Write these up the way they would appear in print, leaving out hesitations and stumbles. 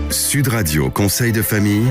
Sud Radio Conseil de famille.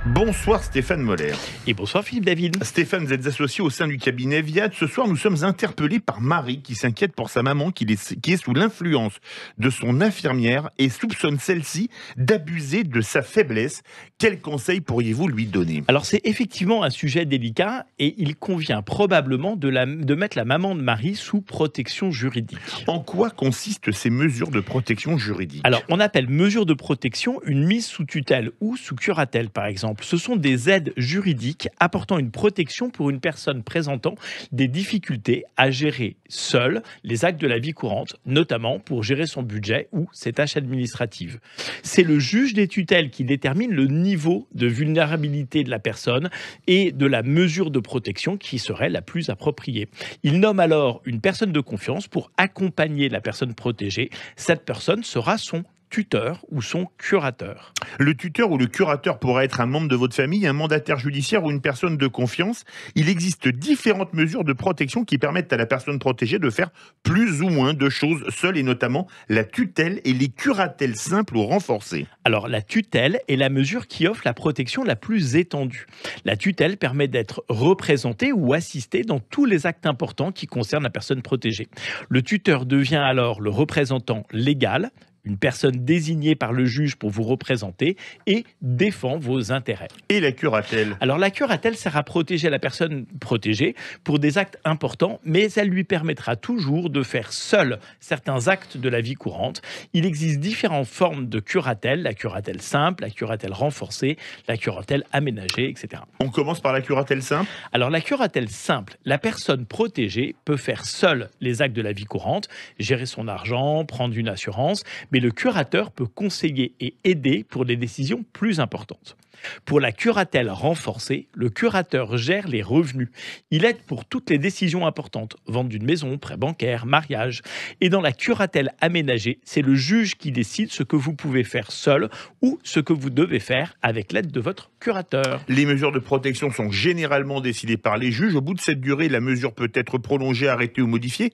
Bonsoir Stéphane Moller. Et bonsoir Philippe David. Stéphane, vous êtes associé au sein du cabinet Viad. Ce soir, nous sommes interpellés par Marie qui s'inquiète pour sa maman qui est sous l'influence de son infirmière et soupçonne celle-ci d'abuser de sa faiblesse. Quel conseil pourriez-vous lui donner ? Alors c'est effectivement un sujet délicat et il convient probablement de mettre la maman de Marie sous protection juridique. En quoi consistent ces mesures de protection juridique ? Alors on appelle mesures de protection une mise sous tutelle ou sous curatelle par exemple. Ce sont des aides juridiques apportant une protection pour une personne présentant des difficultés à gérer seule les actes de la vie courante, notamment pour gérer son budget ou ses tâches administratives. C'est le juge des tutelles qui détermine le niveau de vulnérabilité de la personne et de la mesure de protection qui serait la plus appropriée. Il nomme alors une personne de confiance pour accompagner la personne protégée. Cette personne sera son tuteur ou son curateur. Le tuteur ou le curateur pourra être un membre de votre famille, un mandataire judiciaire ou une personne de confiance. Il existe différentes mesures de protection qui permettent à la personne protégée de faire plus ou moins de choses seule, et notamment la tutelle et les curatelles simples ou renforcées. Alors la tutelle est la mesure qui offre la protection la plus étendue. La tutelle permet d'être représenté ou assisté dans tous les actes importants qui concernent la personne protégée. Le tuteur devient alors le représentant légal, une personne désignée par le juge pour vous représenter et défend vos intérêts. Et la curatelle ? Alors la curatelle sert à protéger la personne protégée pour des actes importants, mais elle lui permettra toujours de faire seule certains actes de la vie courante. Il existe différentes formes de curatelle, la curatelle simple, la curatelle renforcée, la curatelle aménagée, etc. On commence par la curatelle simple ? Alors la curatelle simple, la personne protégée peut faire seule les actes de la vie courante, gérer son argent, prendre une assurance, mais le curateur peut conseiller et aider pour des décisions plus importantes. Pour la curatelle renforcée, le curateur gère les revenus. Il aide pour toutes les décisions importantes, vente d'une maison, prêt bancaire, mariage. Et dans la curatelle aménagée, c'est le juge qui décide ce que vous pouvez faire seul ou ce que vous devez faire avec l'aide de votre curateur. Les mesures de protection sont généralement décidées par les juges. Au bout de cette durée, la mesure peut être prolongée, arrêtée ou modifiée.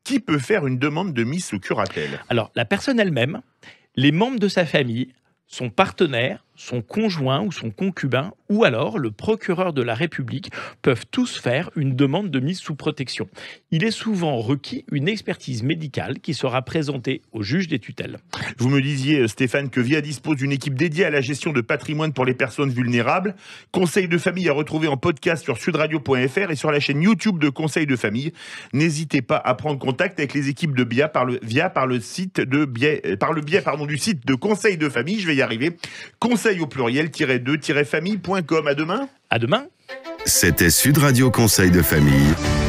Qui peut faire une demande de mise sous curatelle ? Alors, la personne elle-même, les membres de sa famille, son partenaire, son conjoint ou son concubin, ou alors le procureur de la République peuvent tous faire une demande de mise sous protection. Il est souvent requis une expertise médicale qui sera présentée au juge des tutelles. Vous me disiez, Stéphane, que Via dispose d'une équipe dédiée à la gestion de patrimoine pour les personnes vulnérables. Conseil de famille à retrouver en podcast sur sudradio.fr et sur la chaîne YouTube de Conseil de famille. N'hésitez pas à prendre contact avec les équipes de Via par le biais du site de Conseil de famille. Je vais y arriver. Conseil au pluriel -2-famille.com. À demain. À demain. C'était Sud Radio Conseil de famille.